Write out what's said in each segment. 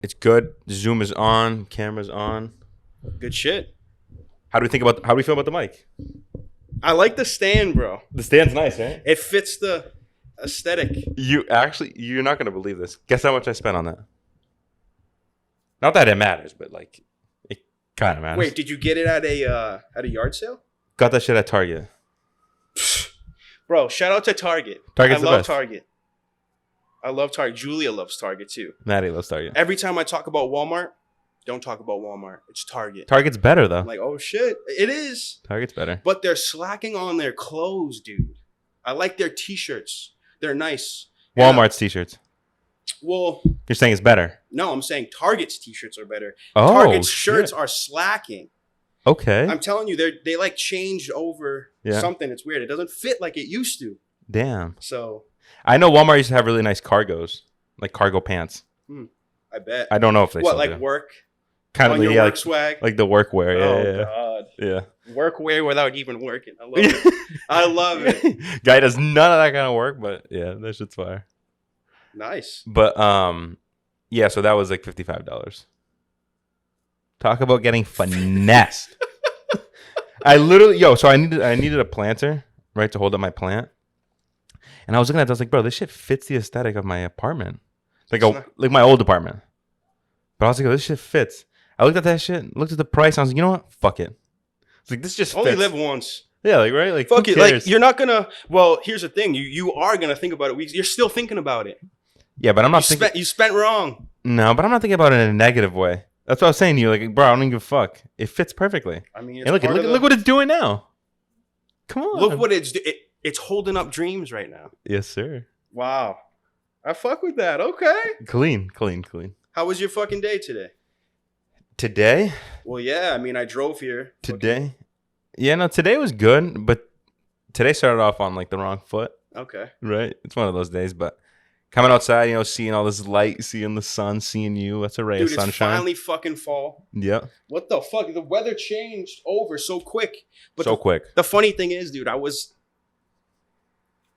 It's good. Zoom is on. Camera's on. Good shit. How do we feel about the mic? I like the stand, bro. The stand's nice, right? It fits the aesthetic. You're not gonna believe this. Guess how much I spent on that? Not that it matters, but like, it kind of matters. Wait, did you get it at a yard sale? Got that shit at Target. Bro, shout out to Target. Target's I the love best. Target. I love Target. Julia loves Target too. Maddie loves Target. Every time I talk about Walmart, don't talk about Walmart. It's Target. Target's better though. I'm like, oh shit, it is. Target's better. But they're slacking on their clothes, dude. I like their t-shirts. They're nice. Walmart's t-shirts. Well, You're saying it's better. no, I'm saying Target's t-shirts are better. Oh, Target's shirts shit. are slacking. Okay. I'm telling you, they like changed over something. It's weird. It doesn't fit like it used to. Damn. So I know Walmart used to have really nice cargos, like cargo pants. I bet. I don't know if they What, still like do. work? Kind On of your yeah, work swag? like the workwear. Oh, Yeah, God. yeah. Workwear without even working. I love it. I love it. Guy does none of that kind of work, but yeah, that shit's fire. Nice. But yeah. So that was like $55. Talk about getting finessed. I literally, so I needed a planter, right, to hold up my plant. And I was looking at it, I was like, bro, this shit fits the aesthetic of my apartment. Like like my old apartment. But I was like, oh, this shit fits. I looked at that shit, looked at the price, and I was like, you know what? Fuck it. It's like, this just Only fits. live once. Yeah, like, right? Like, Fuck who it. cares? Like, you're not gonna. Well, here's the thing. You are gonna think about it. You're still thinking about it. Yeah, but I'm not thinking. You spent wrong. No, but I'm not thinking about it in a negative way. That's what I was saying to you. Like, bro, I don't even give a fuck. It fits perfectly. I mean, Hey, look what it's doing now. Come on. Look what it's holding up dreams right now. Yes, sir. Wow. I fuck with that. Okay. Clean. How was your fucking day today? Today? Well, yeah. I mean, I drove here. Today? Yeah, no, today was good, but today started off on like the wrong foot, Okay. right? It's one of those days, but coming outside, seeing all this light, seeing the sun, seeing you, that's a ray Dude, of sunshine. it's finally fucking fall. Yeah. What the fuck? The weather changed over so quick. But So quick. The funny thing is, dude, I was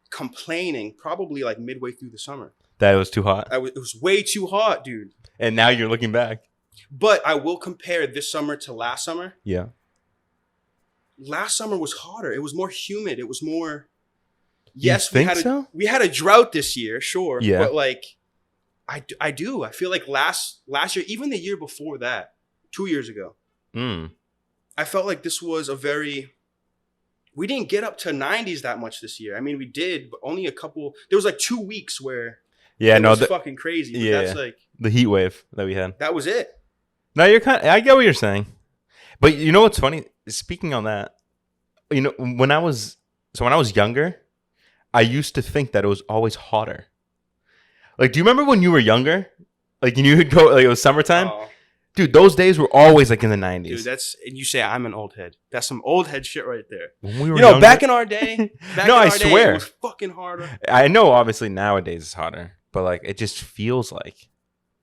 complaining probably like midway through the summer. That it was too hot. It was way too hot, dude. And now you're looking back. But I will compare this summer to last summer. Yeah. Last summer was hotter. It was more humid. It was more. You Yes, think so? we had a drought this year, sure. Yeah. But like, I do. I feel like last year, even the year before that, 2 years ago, I felt like this was a very. We didn't get up to 90s that much this year. I mean, we did, but only a couple. There was like 2 weeks where. Yeah, it no, was fucking crazy. But yeah. that's like. The heat wave that we had. That was it. No, I get what you're saying. But you know what's funny? Speaking on that, when I was younger, I used to think that it was always hotter. Like, do you remember when you were younger? Like, you would go, like, it was summertime? Oh, Dude, those days were always, like, in the 90s. dude, and you say I'm an old head. That's some old head shit right there. When we were You know, younger- back in our day, No, I swear. it was fucking harder. I know, obviously, nowadays it's hotter. But, like, it just feels like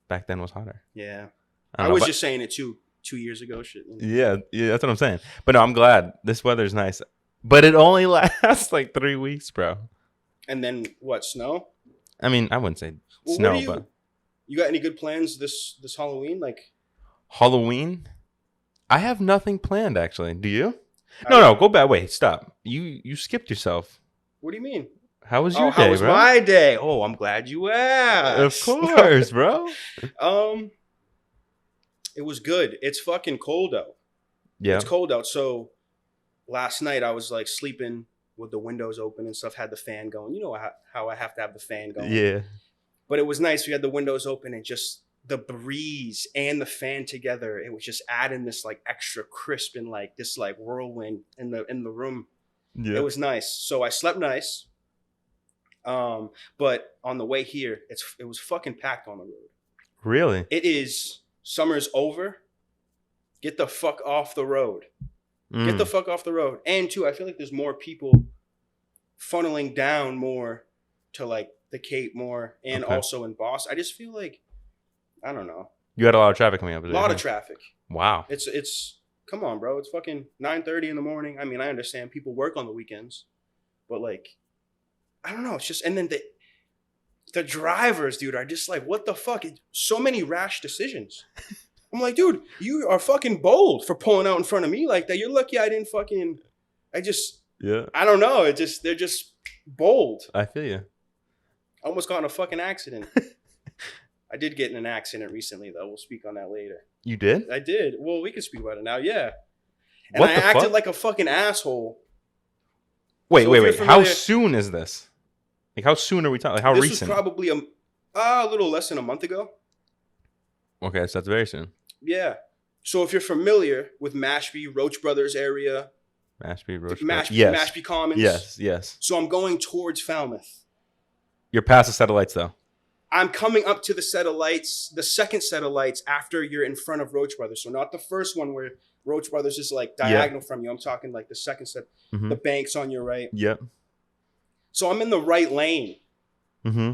back then was hotter. Yeah. I I don't know, was but- just saying it 2 years ago. Shit. Yeah, that's what I'm saying. But no, I'm glad. This weather's nice. But it only lasts, like, 3 weeks, bro. And then what? Snow? I mean, I wouldn't say Well, snow, what do but... you got any good plans this Halloween? Like, Halloween? I have nothing planned, actually. Do you? No, go back. Wait, stop. You skipped yourself. what do you mean? How was your day, how was bro? my day? Oh, I'm glad you asked. Of course, bro. It was good. It's fucking cold out. Yeah. It's cold out. So last night I was like sleeping with the windows open and stuff. Had the fan going. You know how I have to have the fan going. Yeah. But it was nice. We had the windows open and just the breeze and the fan together. It was just adding this like extra crisp and like this like whirlwind in the room. Yeah. It was nice. So I slept nice. But on the way here, it was fucking packed on the road. Really? It is summer's over. Get the fuck off the road. Get the fuck off the road. And too, I feel like there's more people funneling down more to like the Cape more and Okay. also in Boston. I just feel like, I don't know. You had a lot of traffic coming up. A lot of traffic. Wow. It's come on, bro. It's fucking 9:30 in the morning. I mean, I understand people work on the weekends, but like, I don't know. It's just, and then the drivers, dude, are just like, what the fuck? So many rash decisions. I'm like, dude, you are fucking bold for pulling out in front of me like that. You're lucky I didn't fucking. Yeah. I don't know. They're just bold. I feel you. I almost got in a fucking accident. I did get in an accident recently, though. We'll speak on that later. You did? I did. Well, we can speak about it now. Yeah. And What I the acted fuck? like a fucking asshole. Wait. So if you're How familiar- soon is this? Like, how soon are we talking? Like, how This recent? was probably a little less than a month ago. Okay, so that's very soon. Yeah. So if you're familiar with Mashpee, Roach Brothers area, Mashpee, Roach. Mashpee, Yes. Mashpee Commons. Yes. So I'm going towards Falmouth. You're past the set of lights, though. I'm coming up to the set of lights, the second set of lights after you're in front of Roach Brothers. So not the first one where Roach Brothers is like diagonal from you. I'm talking like the second set, Mm-hmm. the bank's on your right. Yep. So I'm in the right lane. Mm-hmm.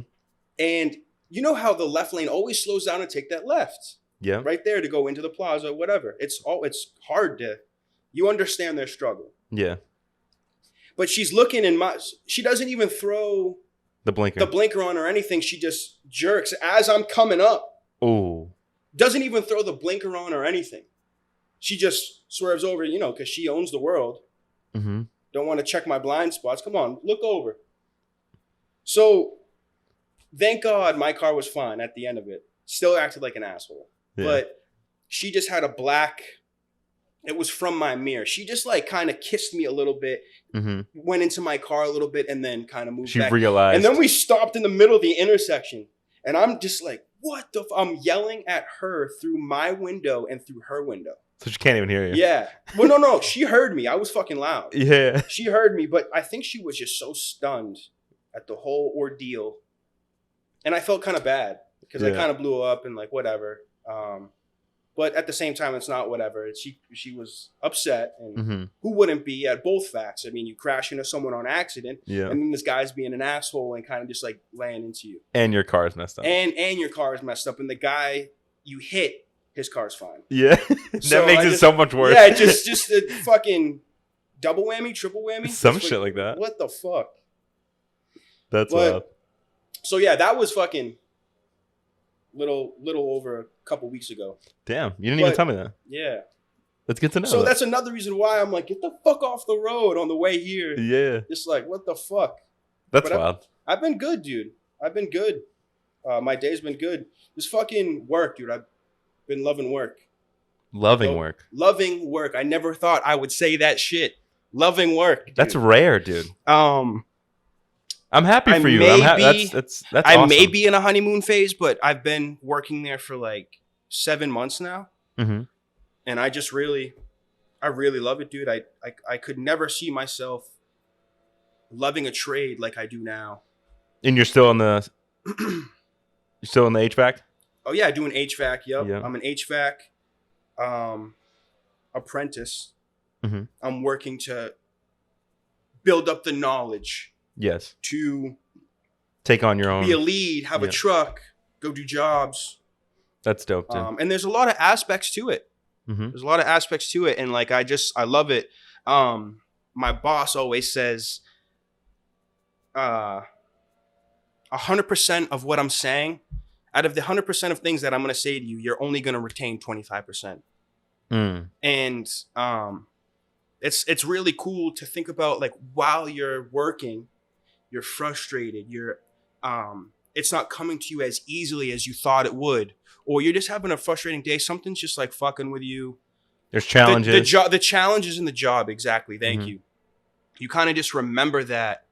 And you know how the left lane always slows down and take that left. Yeah. Right there to go into the plaza, whatever. It's hard to, you understand their struggle. Yeah. But she's looking she doesn't even throw The blinker. the blinker on or anything. She just jerks as I'm coming up. Oh. Doesn't even throw the blinker on or anything. She just swerves over, because she owns the world. Mm-hmm. Don't want to check my blind spots. Come on, look over. So, thank God my car was fine at the end of it. Still acted like an asshole. Yeah. But she just had it was from my mirror. She just like kind of kissed me a little bit, Mm-hmm. went into my car a little bit, and then kind of moved She back. realized. And then we stopped in the middle of the intersection. And I'm just like, what the I'm yelling at her through my window and through her window. So she can't even hear you. Yeah. Well, no. She heard me. I was fucking loud. Yeah. She heard me, but I think she was just so stunned at the whole ordeal. And I felt kind of bad because I Yeah. kind of blew up and like whatever. But at the same time, it's not whatever. She was upset, and Mm-hmm. who wouldn't be at both facts? I mean, you crash into someone on accident, Yeah. and then this guy's being an asshole and kind of just like laying into you. And your car's messed up. And your car is messed up, and the guy you hit, his car's fine. Yeah. That So makes I it just- so much worse. Yeah, just a fucking double whammy, triple whammy. Some Just shit like that. What the fuck? That's But- wild. So yeah, that was fucking little over a couple weeks ago. Damn. You didn't even but- tell me that. Yeah. That's good to know. So that's another reason why I'm like, get the fuck off the road on the way here. Yeah. Just like, what the fuck? That's But wild. I've been good, dude. I've been good. My day's been good. This fucking work, dude. I've been loving work. Loving So- work. Loving work. I never thought I would say that shit. Loving work. That's dude. rare, dude. I'm happy I for you. may That's I awesome. may be in a honeymoon phase, but I've been working there for like 7 months now. Mm-hmm. And I really love it, dude. I could never see myself loving a trade like I do now. And you're still in the HVAC? Oh yeah, doing HVAC. Yep. Yeah. I'm an HVAC apprentice. Mm-hmm. I'm working to build up the knowledge Yes. to Take on your own. be a lead, have a Yeah. truck, go do jobs. That's dope too. And there's a lot of aspects to it. Mm-hmm. There's a lot of aspects to it, and like I love it. My boss always says, 100% of what I'm saying, out of the 100% of things that I'm going to say to you, you're only going to retain 25%. Mm. And it's really cool to think about, like, while you're working, you're frustrated. It's not coming to you as easily as you thought it would, or you're just having a frustrating day. Something's just like fucking with you. There's challenges. The challenges in the job. Exactly. Thank Mhm. you. You kind of just remember that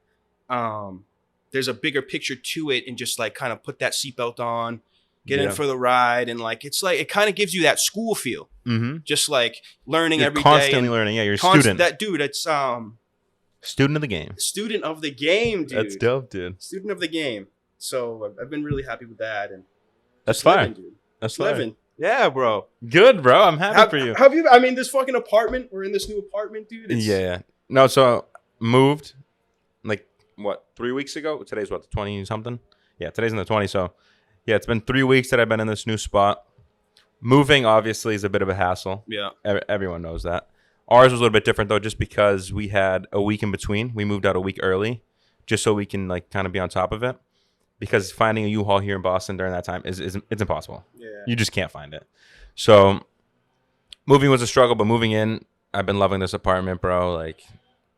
there's a bigger picture to it, and just like kind of put that seatbelt on, get in Yeah. for the ride. And like, it's like, it kind of gives you that school feel, Mm-hmm. just like learning You're every day. constantly learning. Yeah, you're a student. That dude, it's Student of the game. student of the game, dude. That's dope, dude. Student of the game. So I've been really happy with that. And That's just fine. living, dude. That's Just fine. living. Yeah, bro. Good, bro. I'm happy for you. Have you? I mean, this fucking apartment. We're in this new apartment, dude. Yeah. No, so moved like what, 3 weeks ago? Today's what, the 20 something? Yeah, today's in the 20. So yeah, it's been 3 weeks that I've been in this new spot. Moving obviously is a bit of a hassle. Yeah. Everyone knows that. Ours was a little bit different though, just because we had a week in between. We moved out a week early, just so we can like kind of be on top of it. because finding a U-Haul here in Boston during that time is it's impossible. Yeah. You just can't find it. So moving was a struggle, but moving in, I've been loving this apartment, bro. Like,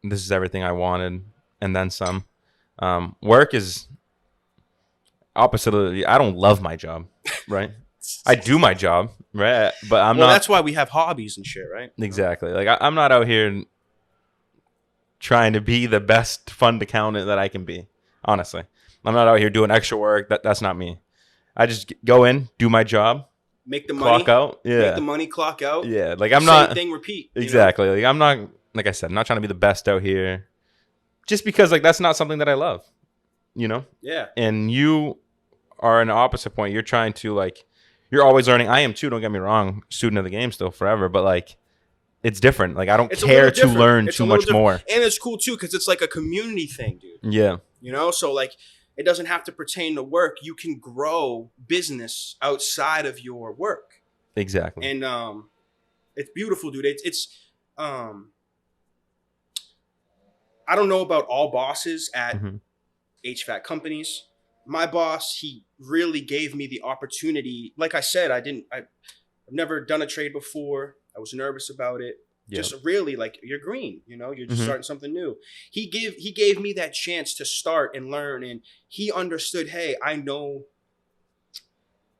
this is everything I wanted, and then some. Work is opposite of I don't love my job, right? I do my job, right? But I'm not. That's why we have hobbies and shit, right? Exactly. Like, I'm not out here trying to be the best fund accountant that I can be. Honestly, I'm not out here doing extra work. That's not me. I just go in, do my job, make the money, clock out. Yeah, make the money, clock out. Yeah, like I'm Same not. thing, repeat. Exactly. Like I'm not. Like I said, I'm not trying to be the best out here, just because like that's not something that I love. You know. Yeah. And you are an opposite point. You're trying to like, you're always learning. I am too. Don't get me wrong. Student of the game still forever, but like, it's different. Like I don't care to learn too much more. And it's cool too because it's like a community thing, dude. Yeah. You know, so like it doesn't have to pertain to work. You can grow business outside of your work. Exactly. And it's beautiful, dude. It's I don't know about all bosses at HVAC companies. My boss, he really gave me the opportunity. Like I said, I've never done a trade before. I was nervous about it. Yep. Just really like you're green, you know, you're just starting something new. He gave me that chance to start and learn, and he understood, hey, I know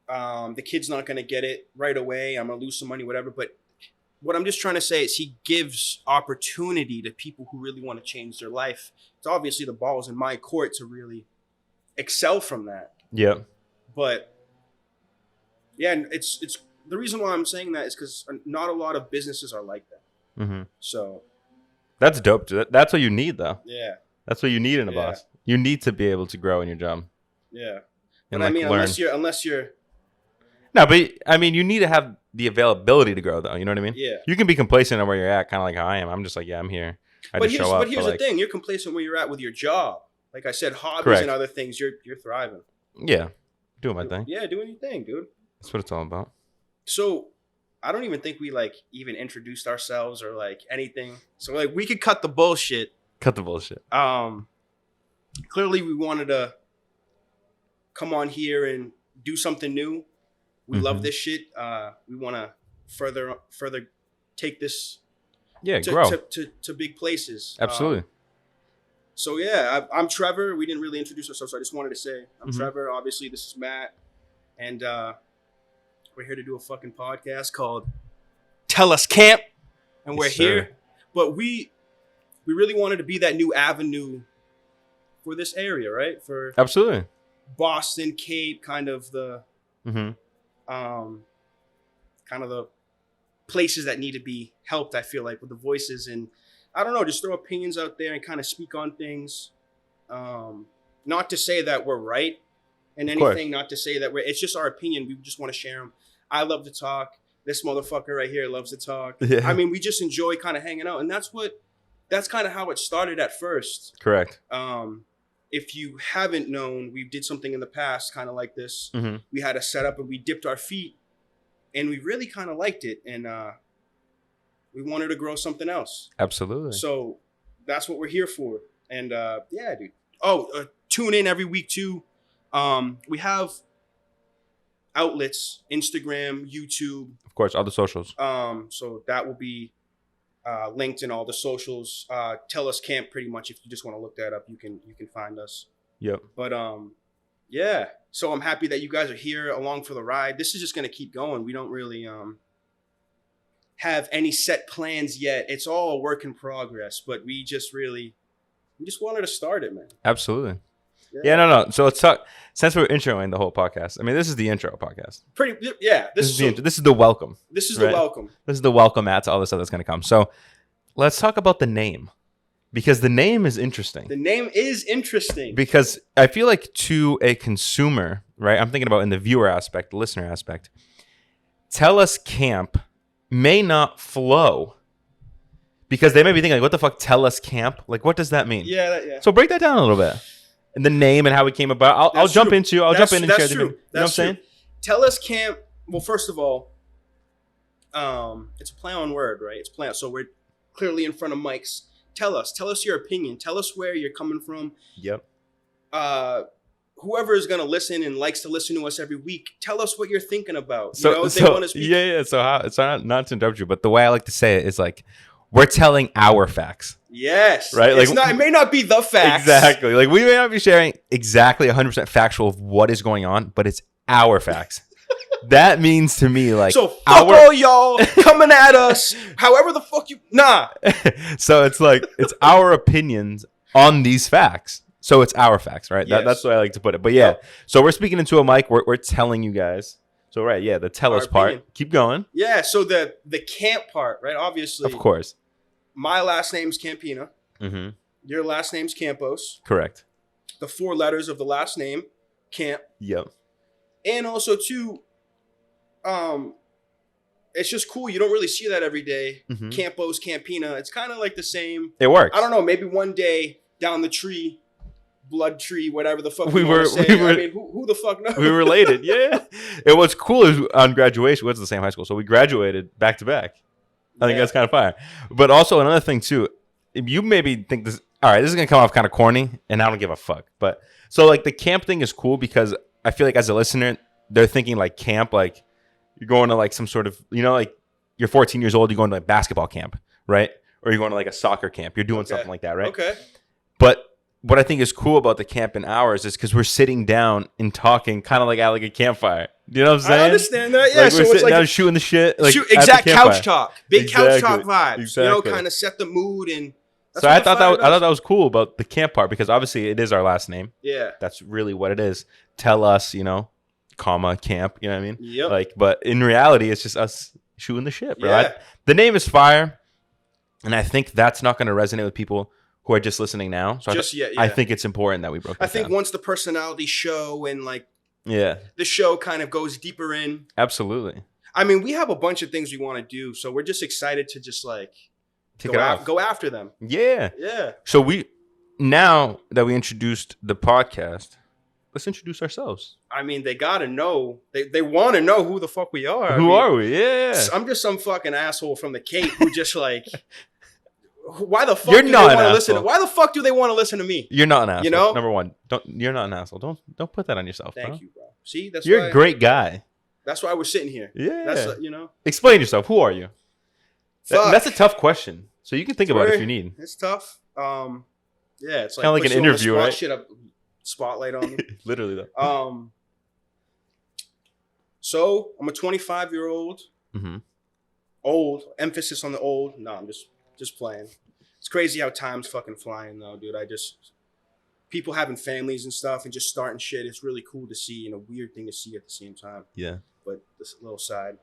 the kid's not going to get it right away. I'm going to lose some money, whatever. But what I'm just trying to say is he gives opportunity to people who really want to change their life. It's obviously the ball's in my court to really excel from that. Yeah. But yeah, it's the reason why I'm saying that is because not a lot of businesses are like that. So that's dope. That's what you need, though. Yeah. That's what you need in a boss. You need to be able to grow in your job. Yeah. And but I mean, learn. unless you're. No, but I mean, you need to have the availability to grow, though. You know what I mean? Yeah. You can be complacent on where you're at, kind of like how I am. I'm just like, yeah, I'm here. But here's the thing: you're complacent where you're at with your job. Like I said, hobbies and other things. You're thriving. Yeah, doing my thing. Yeah, doing your thing, dude. That's what it's all about. So, I don't even think we like even introduced ourselves or like anything. So like we could cut the bullshit. Cut the bullshit. Clearly we wanted to come on here and do something new. We love this shit. We want to further take this. Yeah, grow to big places. Absolutely. So yeah, I'm Trevor. We didn't really introduce ourselves, so I just wanted to say I'm Trevor. Obviously, this is Matt, and we're here to do a fucking podcast called Tell Us Camp, and we're here. But we really wanted to be that new avenue for this area, right? For absolutely Boston, Cape, kind of the places that need to be helped. I feel like with the voices and I don't know, just throw opinions out there and kind of speak on things. Not to say that we're right in anything, not to say that it's just our opinion. We just want to share them. I love to talk. This motherfucker right here loves to talk. Yeah. I mean, we just enjoy kind of hanging out. And that's kind of how it started at first. Correct. If you haven't known, we did something in the past kind of like this. We had a setup and we dipped our feet and we really kind of liked it. And we wanted to grow something else. Absolutely. So that's what we're here for. And yeah, dude. Oh, tune in every week too. We have outlets, Instagram, YouTube. Of course, all the socials. So that will be linked in all the socials. Tell Us Camp, pretty much. If you just want to look that up, you can find us. Yep. But yeah. So I'm happy that you guys are here along for the ride. This is just gonna keep going. We don't really have any set plans yet. It's all a work in progress. But we just wanted to start it, man. Absolutely. Yeah, no. So let's talk. Since we're introing the whole podcast, I mean, this is the intro podcast. This is the welcome. This is the welcome. This is the welcome at to all the stuff that's going to come. So let's talk about the name, because the name is interesting. The name is interesting because I feel like to a consumer, right? I'm thinking about in the viewer aspect, the listener aspect. Tell Us Camp may not flow. Because they may be thinking, like, what the fuck, Tell Us Camp? Like, what does that mean? Yeah. So break that down a little bit. And the name and how it came about. I'll jump in and share the name. You know what I'm saying? Tell Us Camp. Well, first of all, it's a play on word, right? It's play on. So we're clearly in front of mics. Tell us your opinion. Tell us where you're coming from. Yep. whoever is going to listen and likes to listen to us every week, tell us what you're thinking about. So, you know, if they so want to speak. yeah. So how? It's not to interrupt you, but the way I like to say it is like we're telling our facts. Yes. Right? It's Like- not, it may not be the facts. Exactly. Like we may not be sharing exactly 100% factual of what is going on, but it's our facts. That means to me like So fuck all y'all coming at us. However the fuck you. Nah. So it's like it's our opinions on these facts. So it's our facts, right? Yes. That's the way I like to put it. But yeah, Yep. so we're speaking into a mic. We're telling you guys. So right, yeah, the tell Our us part. opinion. Keep going. Yeah. So the camp part, right? Obviously, Of course. my last name's Campina. Mm-hmm. Your last name's Campos. Correct. The 4 letters of the last name, Camp. Yep. And also, too, it's just cool. You don't really see that every day. Mhm. Campos, Campina. It's kind of like the same. It works. I don't know. Maybe one day down the tree, blood tree, whatever the fuck We we were. were- Say. we were- I mean, who the fuck knows? We were related. Yeah. It was cool is on graduation. We went to the same high school, so we graduated back to back. I think Yeah. that's kind of fire. But also another thing too, if you maybe think this. All right, this is gonna come off kind of corny, and I don't give a fuck. But so like the camp thing is cool because I feel like as a listener, they're thinking like camp, like you're going to like some sort of, you know, like you're 14 years old, you're going to like basketball camp, right? Or you're going to like a soccer camp. You're doing Okay. something like that, right? Okay. But what I think is cool about the camp in ours is because we're sitting down and talking, kind of like at like a campfire. You know what I'm saying? I understand that. Yeah. Like so we're it's sitting like down shooting the shit. Like at the exact campfire. couch talk, big couch talk Exactly. vibes. You know, Exactly. kind of set the mood and. that's So what I thought fired I thought us. that was cool about the camp part because obviously it is our last name. Yeah. That's really what it is. Tell us, you know, comma camp. You know what I mean? Yep. Like, but in reality, it's just us shooting the shit, bro. Yeah. The name is fire, and I think that's not going to resonate with people who are just listening now. So Just yet. Yeah. I think it's important that we broke. I This think down. once the personality show and like Yeah, the show kind of goes deeper in. absolutely. I mean, we have a bunch of things we want to do, so we're just excited to just like Kick it off. go after them. Yeah. Yeah. So now that we introduced the podcast, let's introduce ourselves. I mean, they gotta know. They want to know who the fuck we are. Who are we? Yeah. I'm just some fucking asshole from the Cape who just like. Why the fuck You're do not they an want to listen? asshole. Why the fuck do they want to listen to me? You're not an asshole. You know? Number one, you're not an asshole. Don't put that on yourself. Thank bro. you, bro. See, that's You're why, a great guy. That's why we're sitting here. Yeah. That's you know. Explain yourself. Who are you? Fuck. That's a tough question. So you can think about it if Sorry. you need. It's tough. Yeah, it's like Kinda like puts an you on the interview, spot, right? Shit up, spotlight on me. Literally though. So I'm a 25-year-old. Mm-hmm. Old. Emphasis on the old. No, I'm just playing. It's crazy how time's fucking flying though, dude. People having families and stuff and just starting shit. It's really cool to see and a weird thing to see at the same time. Yeah. But this little side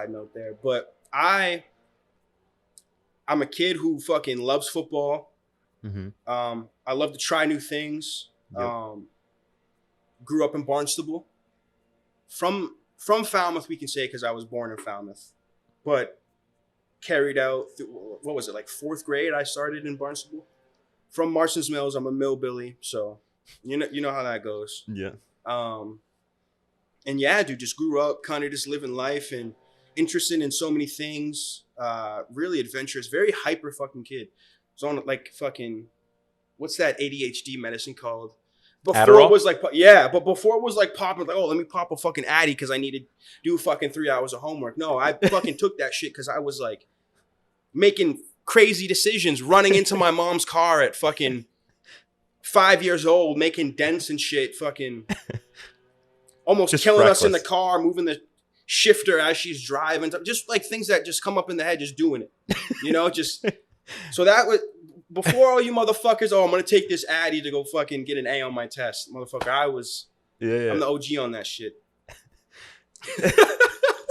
note there. But I'm a kid who fucking loves football. Mm-hmm. I love to try new things. Yep. Grew up in Barnstable. From Falmouth, we can say, because I was born in Falmouth. But carried out, what was it, like 4th grade? I started in Barnstable. From Marston's Mills, I'm a millbilly, so you know how that goes. Yeah. And yeah, dude, just grew up kind of just living life and interested in so many things. Really adventurous, very hyper fucking kid. Was on like fucking, what's that ADHD medicine called? Before Adderall? it was like, yeah, but before it was like popping, like, oh, let me pop a fucking Addy because I need to do fucking 3 hours of homework. No, I fucking took that shit because I was like making crazy decisions, running into my mom's car at fucking 5 years old, making dents and shit, fucking almost Just killing us in the reckless. car, moving the shifter as she's driving, just like things that just come up in the head, just doing it, you know, just so that was before all you motherfuckers. Oh, I'm gonna take this Addy to go fucking get an A on my test, motherfucker. Yeah. I'm the OG on that shit.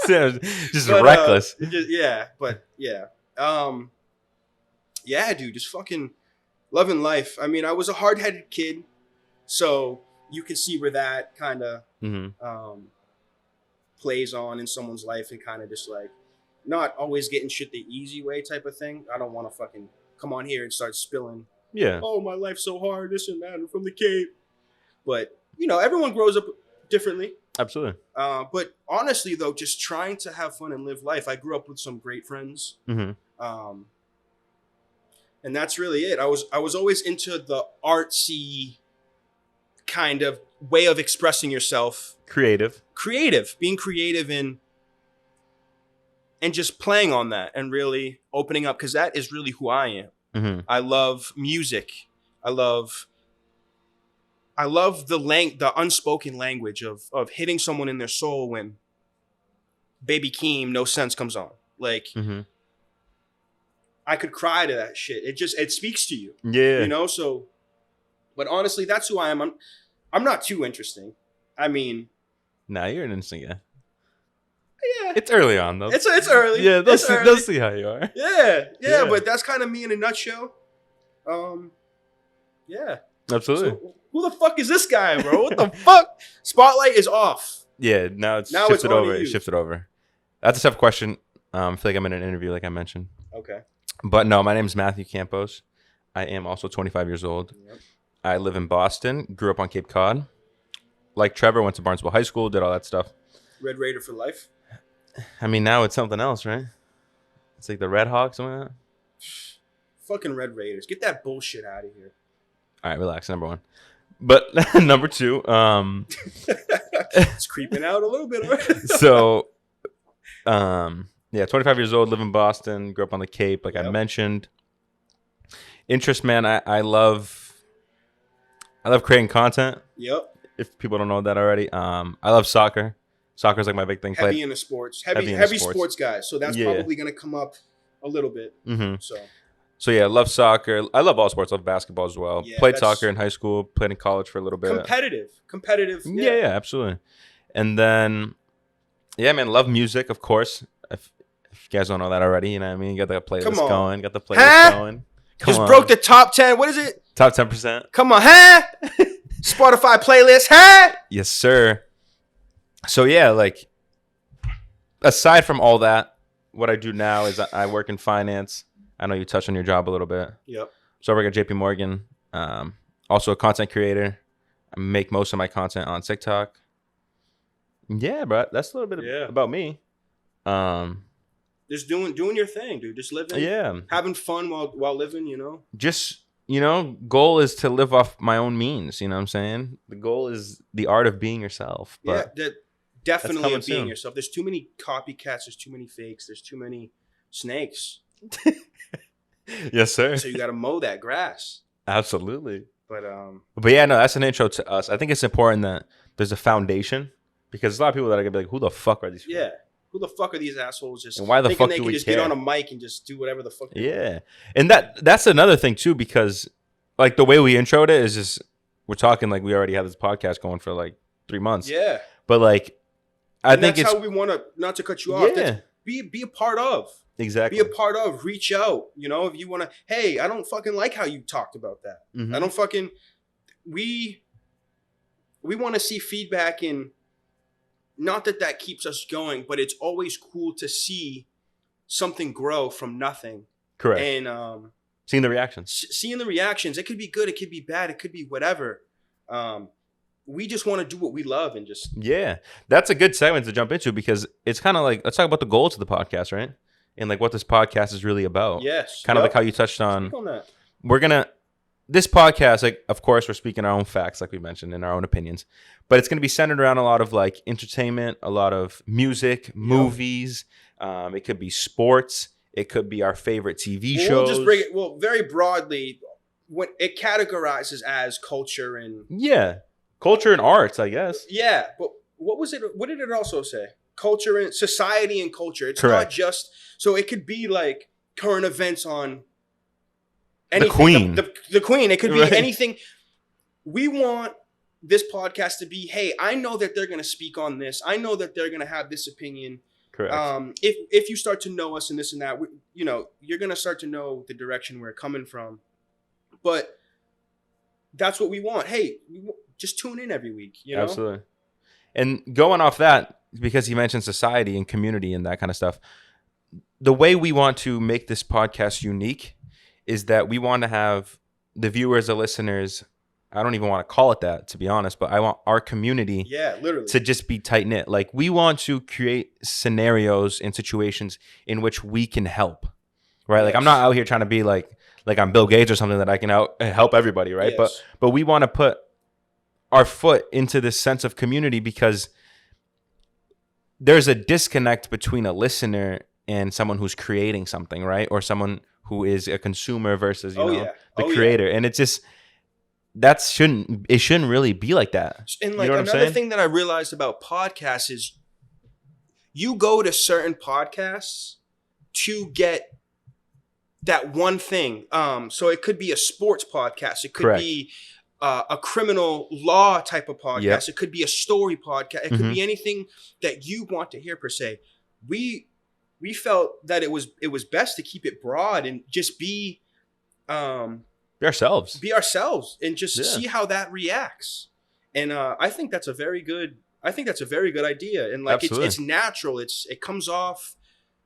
Just But, reckless. yeah, yeah, dude, just fucking loving life. I mean, I was a hard-headed kid, so you can see where that kind of Mm-hmm. plays on in someone's life and kind of just like not always getting shit the easy way type of thing. I don't want to fucking come on here and start spilling, Yeah. oh, my life's so hard, this and that, I'm from the Cape. But, you know, everyone grows up differently. Absolutely. But honestly, though, just trying to have fun and live life. I grew up with some great friends. Mm-hmm. And that's really it. I was always into the artsy kind of way of expressing yourself. Creative. Being creative and just playing on that and really opening up, because that is really who I am. Mm-hmm. I love music. I love the unspoken language of hitting someone in their soul when Baby Keem, No Sense comes on. Like, Mm-hmm. I could cry to that shit. It speaks to you. Yeah. You know, so, but honestly, that's who I am. I'm not too interesting. I mean, Nah, you're an interesting guy. yeah, It's early on though. it's early. Yeah, they'll It's see, early. they'll see how you are. Yeah, but that's kind of me in a nutshell. Yeah. Absolutely. So, who the fuck is this guy, bro? What the fuck? Spotlight is off. Yeah, now it's Now shifted it's on over. to you. It's shifted over. That's a tough question. I feel like I'm in an interview, like I mentioned. Okay. But no, my name is Matthew Campos. I am also 25 years old. Yep. I live in Boston. Grew up on Cape Cod. Like Trevor, went to Barnesville High School. Did all that stuff. Red Raider for life. I mean, now it's something else, right? It's like the Red Hawks. Something like that. Fucking Red Raiders. Get that bullshit out of here. All right, relax. Number one. But number two, It's creeping out a little bit. so, yeah, 25 years old, live in Boston, grew up on the Cape, like I Yep. mentioned. Interest, man, I love creating content. Yep. If people don't know that already, I love soccer. Soccer's like my big thing. Heavy into sports. Heavy into Heavy sports. sports guys. So that's Yeah. probably going to come up a little bit. Mm-hmm. So So yeah, love soccer. I love all sports. Love basketball as well. Yeah, Played that's- soccer in high school. Played in college for a little bit. competitive. Yeah, absolutely. And then, yeah, man, love music, of course. If you guys don't know that already, you know what I mean? You got the playlist Come on. going. Got the playlist Huh? going. Come Just on. broke the top 10. What is it? Top 10%. Come on, huh? Spotify playlist, huh? Yes, sir. So yeah, like aside from all that, what I do now is I work in finance. I know you touched on your job a little bit. Yep. So I work at JP Morgan. Also a content creator. I make most of my content on TikTok. Yeah, bro. That's a little bit Yeah. about me. Just doing your thing, dude. Just living. Yeah. Having fun while living, you know? Just, goal is to live off my own means. You know what I'm saying? The goal is the art of being yourself. But Yeah, definitely coming of being soon. yourself. There's too many copycats. There's too many fakes. There's too many snakes. yes, sir. So you got to mow that grass. Absolutely. But Yeah, no, that's an intro to us. I think it's important that there's a foundation because there's a lot of people that are gonna be like, "Who the fuck are these?" people?" yeah. Who the fuck are these assholes just And why the thinking fuck they do can we just care? get on a mic and just do whatever the fuck they want? Yeah, and that's another thing too because like the way we introed it is just we're talking like we already have this podcast going for like 3 months. Yeah. But like, I And think that's it's how we want to, not to cut you off. yeah, That's, be a part of. exactly. Be a part of. Reach out. If you want to, hey, I don't fucking like how you talked about that. Mhm. I don't fucking, we want to see feedback in, not that keeps us going, but it's always cool to see something grow from nothing. Correct. And Seeing the reactions. seeing the reactions, it could be good, it could be bad, it could be whatever. We just want to do what we love and just, Yeah, that's a good segment to jump into because it's kind of like let's talk about the goals of the podcast, right? And like what this podcast is really about. yes. Kind of Yep. like how you touched on. Speak on that. We're gonna this podcast, like of course we're speaking our own facts, like we mentioned, in our own opinions, but it's gonna be centered around a lot of like entertainment, a lot of music, movies. It could be sports. It could be our favorite TV shows. We'll just bring it, very broadly, what it categorizes as culture and, Yeah, culture and arts, I guess. yeah, but what was it? What did it also say? Culture and society and culture. It's Correct. not just, so it could be like current events on The anything. Queen. The Queen. It could be Right. anything. We want this podcast to be, hey, I know that they're going to speak on this. I know that they're going to have this opinion. Correct. If you start to know us and this and that, you're going to start to know the direction we're coming from. But that's what we want. Hey, just tune in every week, Absolutely. And going off that, because you mentioned society and community and that kind of stuff, the way we want to make this podcast unique is that we want to have the viewers, the listeners, I don't even want to call it that, to be honest, but I want our community Yeah, literally. to just be tight knit. Like we want to create scenarios and situations in which we can help, right? Like I'm not out here trying to be like I'm Bill Gates or something that I can help everybody, right? Yes. But we want to put our foot into this sense of community, because there's a disconnect between a listener and someone who's creating something, right? Or someone who is a consumer versus, the creator. And it's just, it shouldn't really be like that. And You like know what I'm another saying? thing that I realized about podcasts is you go to certain podcasts to get that one thing. So it could be a sports podcast. It could Correct. be a criminal law type of podcast. Yep. It could be a story podcast. It could Mhm. be anything that you want to hear per se. We felt that it was best to keep it broad and just be Be ourselves. and just Yeah. see how that reacts. And I think that's a very good idea. And like Absolutely. it's natural. It comes off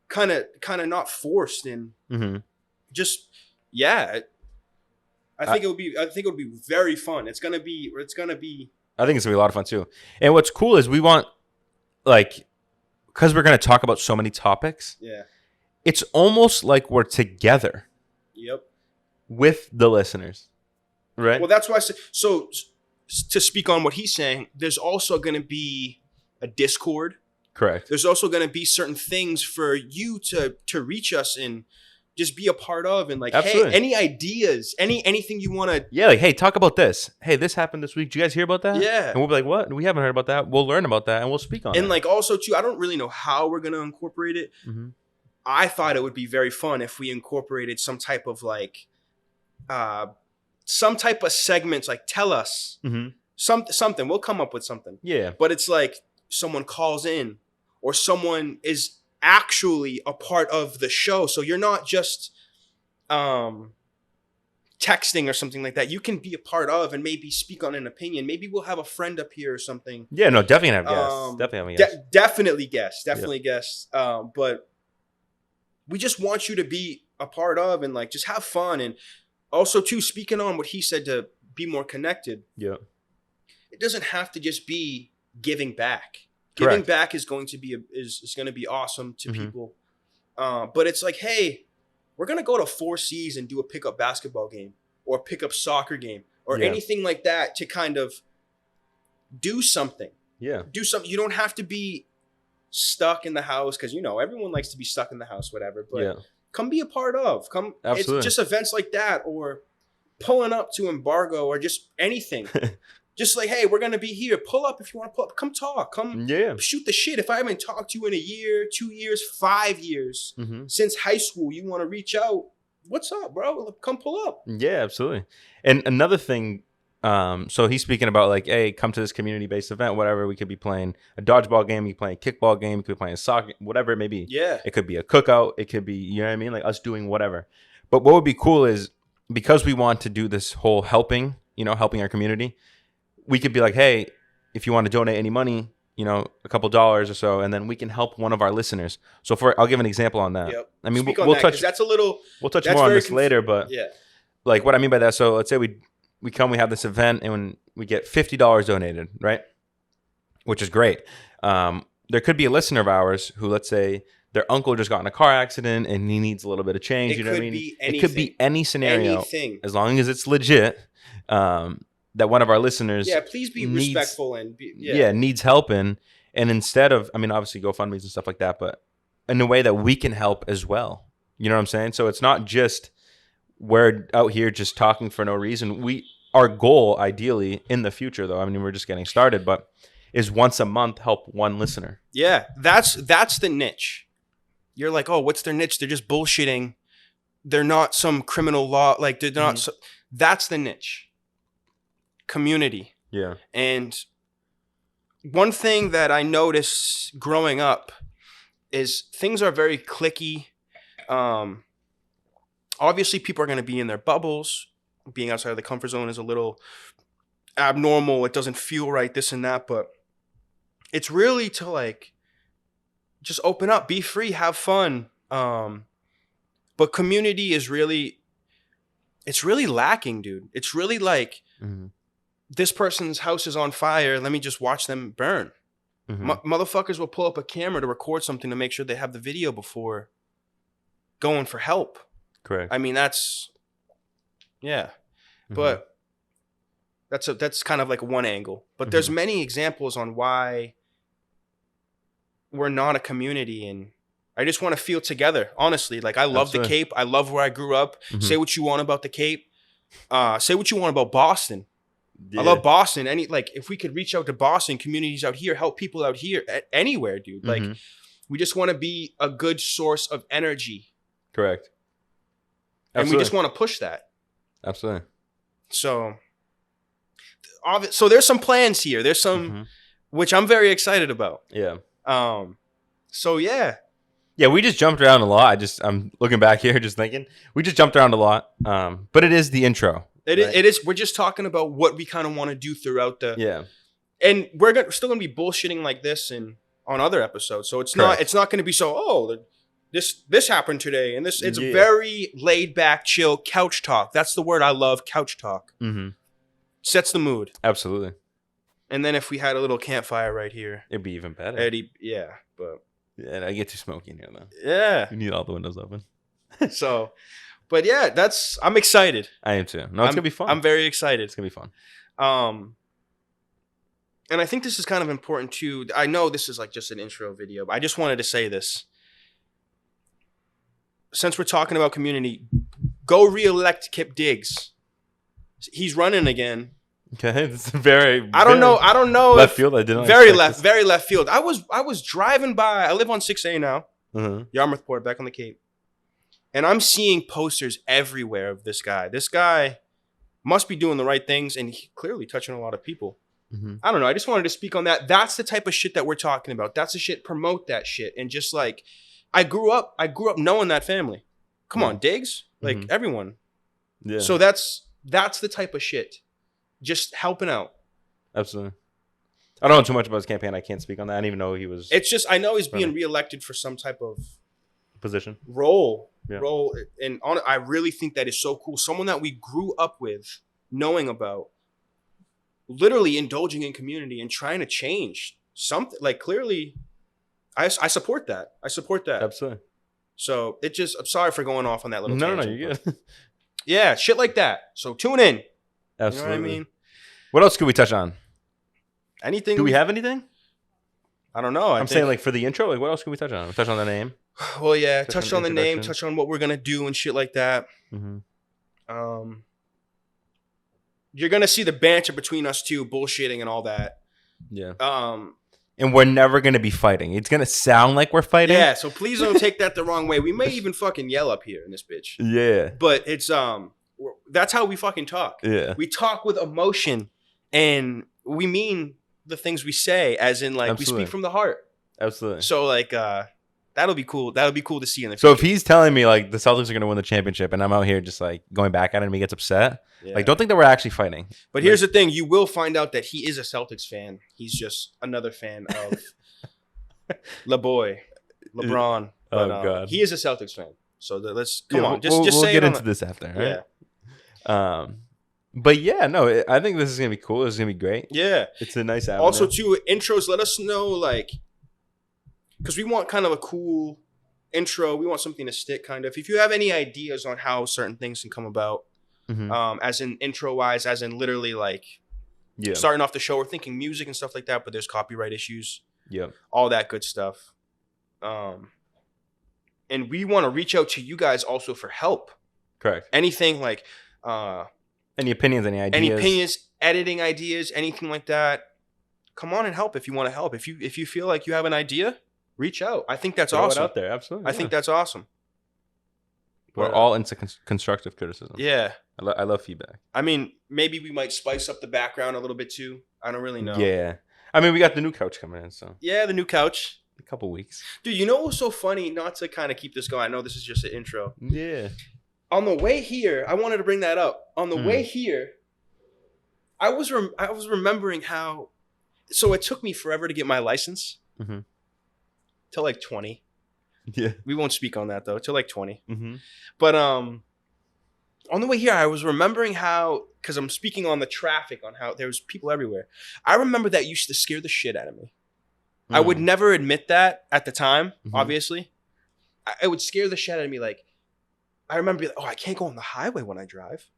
kind of not forced and Mm-hmm. just I think it would be very fun. It's gonna be I think it's going to be a lot of fun too. And what's cool is we want, like, because we're going to talk about so many topics, it's almost like we're together Yep. with the listeners, right? Well, that's why I said, so to speak on what he's saying, there's also going to be a Discord. Correct. There's also going to be certain things for you to reach us and just be a part of, and like, Absolutely. hey, any ideas, anything you want to. Yeah, like, hey, talk about this. Hey, this happened this week. Did you guys hear about that? Yeah. And we'll be like, what? We haven't heard about that. We'll learn about that and we'll speak on it. And like also too, I don't really know how we're going to incorporate it. Mm-hmm. I thought it would be very fun if we incorporated some type of like, some type of segments, like tell us Mm-hmm. something. We'll come up with something. Yeah. But it's like someone calls in or someone is actually a part of the show. So you're not just texting or something like that. You can be a part of and maybe speak on an opinion. Maybe we'll have a friend up here or something. Yeah, no, definitely have guests. Definitely have guests. Definitely guests. But we just want you to be a part of and like just have fun. And also too, speaking on what he said, to be more connected. Yeah. It doesn't have to just be giving back. Correct. Giving back is going to be is going to be awesome to Mhm. people. But it's like, hey, we're going to go to Four Seas and do a pickup basketball game or a pickup soccer game or Yeah. anything like that to kind of do something. Yeah. Do something. You don't have to be stuck in the house because, everyone likes to be stuck in the house, whatever. But Yeah. come be a part of. Come. Absolutely. It's just events like that or pulling up to Embargo or just anything. Just like, hey, we're going to be here. Pull up if you want to pull up. Come talk. Come Yeah. shoot the shit. If I haven't talked to you in a year, 2 years, 5 years, Mm-hmm. since high school, you want to reach out. What's up, bro? Come pull up. Yeah, absolutely. And another thing, so he's speaking about like, hey, come to this community-based event, whatever. We could be playing a dodgeball game, we could be playing a kickball game, we could be playing soccer, whatever it may be. Yeah. It could be a cookout. It could be, you know what I mean? Like us doing whatever. But what would be cool is, because we want to do this whole helping our community, we could be like, hey, if you want to donate any money, a couple dollars or so, and then we can help one of our listeners. So I'll give an example on that. Yep. I mean, Speak on we'll that, touch 'cause that's a little. we'll touch that's more on very this later, but Yeah. like what I mean by that. So let's say we come, we have this event, and when we get $50 donated, right? Which is great. There could be a listener of ours who, let's say, their uncle just got in a car accident and he needs a little bit of change. It You know what I could mean? be It could be anything. any scenario, Anything. as long as it's legit. That one of our listeners, Yeah, please be needs- respectful and be, needs help in, and instead of, I mean, obviously GoFundMe's and stuff like that, but in a way that we can help as well. You know what I'm saying? So it's not just we're out here just talking for no reason. Our goal, ideally, in the future, though, I mean, we're just getting started, but is once a month help one listener. Yeah, that's the niche. You're like, oh, what's their niche? They're just bullshitting. They're not some criminal law. Like they're not. Mhm. That's the niche. Community. Yeah. And one thing that I noticed growing up is things are very cliquey. Obviously, people are going to be in their bubbles. Being outside of the comfort zone is a little abnormal. It doesn't feel right, this and that. But it's really to like just open up, be free, have fun. But community is really, it's really lacking, dude. It's really like, Mm-hmm. this person's house is on fire. Let me just watch them burn. Mm-hmm. Motherfuckers will pull up a camera to record something to make sure they have the video before going for help. Correct. I mean, that's, yeah. Mhm. But That's kind of like one angle. But there's many examples on why we're not a community, and I just want to feel together. Honestly, like I love the Cape. I love where I grew up. Say what you want about the Cape. Say what you want about Boston. Yeah. I love Boston. If we could reach out to Boston communities out here, help people out here, anywhere, dude. Like, we just want to be a good source of energy. Correct. Absolutely. And we just want to push that. Absolutely. So there's some plans here. There's some, which I'm very excited about. Yeah. So yeah. Yeah, we just jumped around a lot. I'm looking back here, just thinking we just jumped around a lot. But it is the intro. It is. We're just talking about what we kind of want to do throughout the. Yeah. And we're still gonna be bullshitting like this and on other episodes. So it's not gonna be so this happened today and this. It's very laid back, chill couch talk. That's the word I love. Couch talk. Sets the mood. Absolutely. And then if we had a little campfire right here, it'd be even better. But I get too smoky in here though. Yeah. You need all the windows open. So. But yeah, I'm excited. I am too. No, it's gonna be fun. I'm very excited. It's gonna be fun. And I think this is kind of important too. I know this is like just an intro video, but I just wanted to say this. Since we're talking about community, go re-elect Kip Diggs. He's running again. Okay, it's very. I don't know. Left field. I didn't. Very left field. I was driving by. I live on 6A now. Yarmouthport, back on the Cape. And I'm seeing posters everywhere of this guy. This guy must be doing the right things, and he clearly touching a lot of people. I don't know. I just wanted to speak on that. That's the type of shit that we're talking about. That's the shit. Promote that shit. And just like, I grew up knowing that family. Come on, Diggs. Like everyone. Yeah. So that's the type of shit. Just helping out. Absolutely. I don't know too much about his campaign. I can't speak on that. I didn't even know he was. It's just I know he's being reelected for some type of position role, and I really think that is so cool. Someone that we grew up with, knowing about, literally indulging in community and trying to change something. Like clearly, I support that. Absolutely. So I'm sorry for going off on that little. No, you're good. Yeah, shit like that. So tune in. Absolutely. You know what I mean? What else could we touch on? Anything? Do we have anything? I don't know. I'm saying like for the intro, like what else could we touch on? We touch on the name. Well, yeah, touch on the name, touch on what we're gonna do and shit like that. You're gonna see the banter between us two, bullshitting and all that. Yeah. And we're never gonna be fighting. It's gonna sound like we're fighting. Yeah. So please don't take that the wrong way. We may even fucking yell up here in this bitch. Yeah. But it's that's how we fucking talk. Yeah. We talk with emotion, and we mean the things we say, as in like we speak from the heart. Absolutely. So like that'll be cool. That'll be cool to see in the future. So if he's telling me like the Celtics are going to win the championship and I'm out here just like going back at him and he gets upset, like don't think that we're actually fighting. But here's the thing. You will find out that he is a Celtics fan. He's just another fan of LeBron. But, God. He is a Celtics fan. So come on. We'll say get into this after, right? Yeah. But yeah, no, I think this is going to be cool. This is going to be great. Yeah. It's a nice avenue. Also, too, intros, let us know, like, because we want kind of a cool intro. We want something to stick, kind of. If you have any ideas on how certain things can come about, as in intro-wise, as in literally, like, starting off the show, we're thinking music and stuff like that, but there's copyright issues. Yeah. All that good stuff. And we want to reach out to you guys also for help. Correct. Anything like... any opinions, any ideas? Editing ideas, anything like that. Come on and help if you want to help. If you feel like you have an idea, reach out. I think that's awesome. Throw it out there, absolutely. I think that's awesome. We're all into constructive criticism. Yeah. I love feedback. I mean, maybe we might spice up the background a little bit too. I don't really know. Yeah. I mean, we got the new couch coming in, so. Yeah, the new couch. A couple weeks. Dude, you know what's so funny? Not to kind of keep this going. I know this is just an intro. Yeah. On the way here, I wanted to bring that up. On the way here, I was remembering how. So it took me forever to get my license. Till like 20. Yeah. We won't speak on that though. Till like 20. But on the way here, I was remembering how, because I'm speaking on the traffic, on how there was people everywhere. I remember that used to scare the shit out of me. I would never admit that at the time. Obviously, it would scare the shit out of me. Like. I remember, I can't go on the highway when I drive.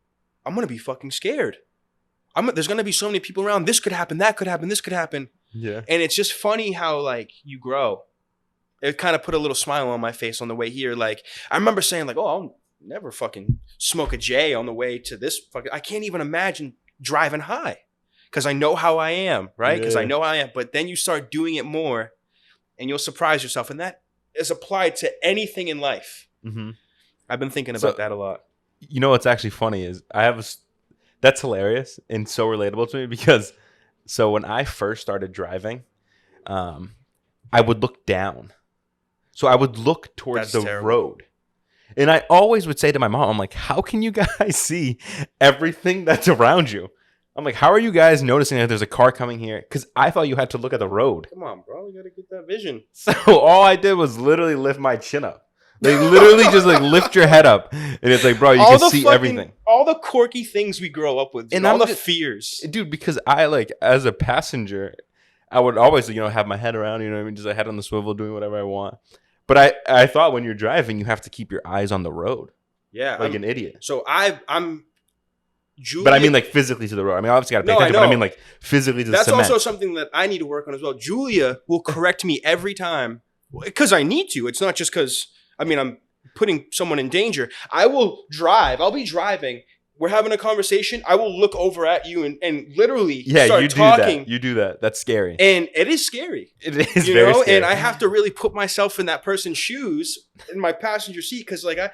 I'm going to be fucking scared. There's gonna be so many people around. This could happen. That could happen. This could happen. Yeah. And it's just funny how like you grow. It kind of put a little smile on my face on the way here. Like I remember saying like, oh, I'll never fucking smoke a J on the way to this fucking. I can't even imagine driving high because I know how I am, right? Because I know how I am. But then you start doing it more, and you'll surprise yourself, and that is applied to anything in life. Mm-hmm. I've been thinking about that a lot. You know what's actually funny is that's hilarious and so relatable to me because so when I first started driving, I would look down. So I would look towards the road. And I always would say to my mom, I'm like, how can you guys see everything that's around you? I'm like, how are you guys noticing that there's a car coming here? Because I thought you had to look at the road. Come on, bro. You got to get that vision. So all I did was literally lift my chin up. They literally just like lift your head up. And it's like, bro, you can see everything. All the quirky things we grow up with. And all the fears. Dude, because I like, as a passenger, I would always, have my head around, you know what I mean? Just a head on the swivel, doing whatever I want. But I thought when you're driving, you have to keep your eyes on the road. Yeah. Like an idiot. So I'm Julia. But I mean like physically to the road. I mean, obviously got to pay attention, but I mean like physically to the cement. That's also something that I need to work on as well. Julia will correct me every time because I need to. It's not just because, I'm putting someone in danger. I will drive. I'll be driving. We're having a conversation. I will look over at you and literally start talking. You do that. That's scary. And it is scary. It is very scary. And I have to really put myself in that person's shoes in my passenger seat because, like, I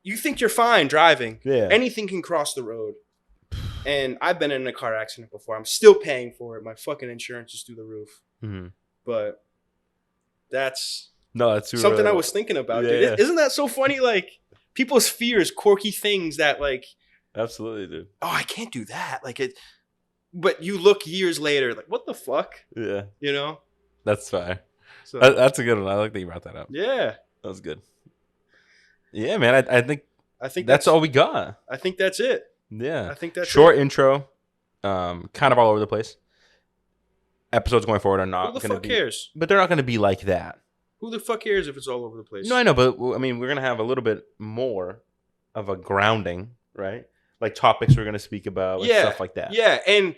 you think you're fine driving. Yeah. Anything can cross the road. And I've been in a car accident before. I'm still paying for it. My fucking insurance is through the roof. Mm-hmm. But that's something I was thinking about, yeah, dude. yeah. Isn't that so funny? Like, people's fears, quirky things that, like... Absolutely, dude. Oh, I can't do that. Like, it... But you look years later, like, what the fuck? Yeah. You know? That's fire. So, that's a good one. I like that you brought that up. Yeah. That was good. Yeah, man. I think that's all we got. I think that's it. Yeah. I think that's short intro. Kind of all over the place. Episodes going forward are not Who the fuck cares? But they're not going to be like that. Who the fuck cares if it's all over the place? No, I know, but I mean, we're going to have a little bit more of a grounding, right? Like topics we're going to speak about, stuff like that. Yeah, and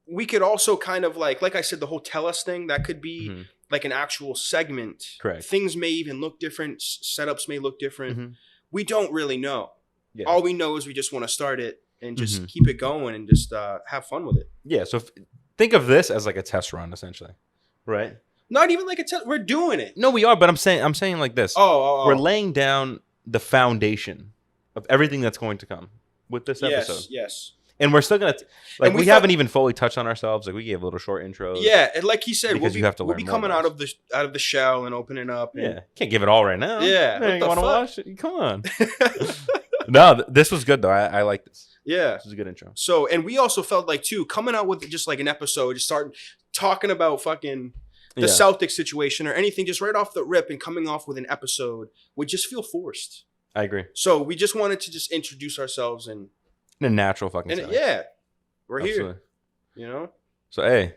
we could also kind of like I said, the whole tell us thing, that could be like an actual segment. Correct. Things may even look different. Setups may look different. Mm-hmm. We don't really know. Yeah. All we know is we just want to start it and just keep it going and just have fun with it. Yeah, so think of this as like a test run, essentially, right? Not even like a test. We're doing it. No, we are, but I'm saying like this. We're laying down the foundation of everything that's going to come with this episode. Yes. And we're still gonna we haven't even fully touched on ourselves. Like we gave little short intros. Yeah, and like he said, we'll be coming out of the shell and opening up. And, can't give it all right now. Yeah, man, you want to watch it? Come on. No, this was good though. I like this. Yeah, this is a good intro. So, and we also felt like too coming out with just like an episode, just starting talking about fucking the Celtics situation or anything, just right off the rip, and coming off with an episode would just feel forced. I agree. So we just wanted to just introduce ourselves and in a natural fucking setting. Yeah, we're Absolutely. Here. You know. So hey,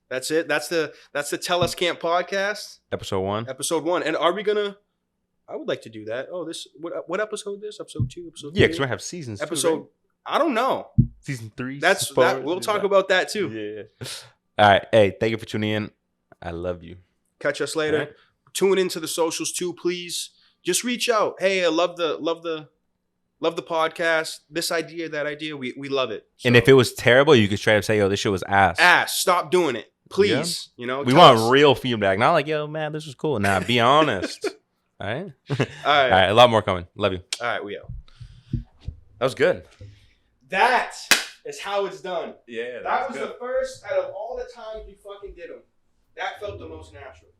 that's it. That's the Tell Us Camp podcast. Episode 1. And are we gonna? I would like to do that. Oh, this what episode? This episode 2, episode 3? Yeah, because we have seasons. Episode. 2, right? I don't know. Season 3. We'll talk about that too. Yeah. All right. Hey, thank you for tuning in. I love you. Catch us later. Right. Tune into the socials too, please. Just reach out. Hey, I love the podcast. This idea, that idea, we love it. So, and if it was terrible, you could straight up say, "Yo, this shit was ass." Ass. Stop doing it, please. Yeah. You know, we want real feedback, not like, "Yo, man, this was cool." Nah, be honest. All right. All right. All right. A lot more coming. Love you. All right. We out. That was good. That is how it's done. Yeah. That was good. The first out of all the times we fucking did them. That felt the most natural.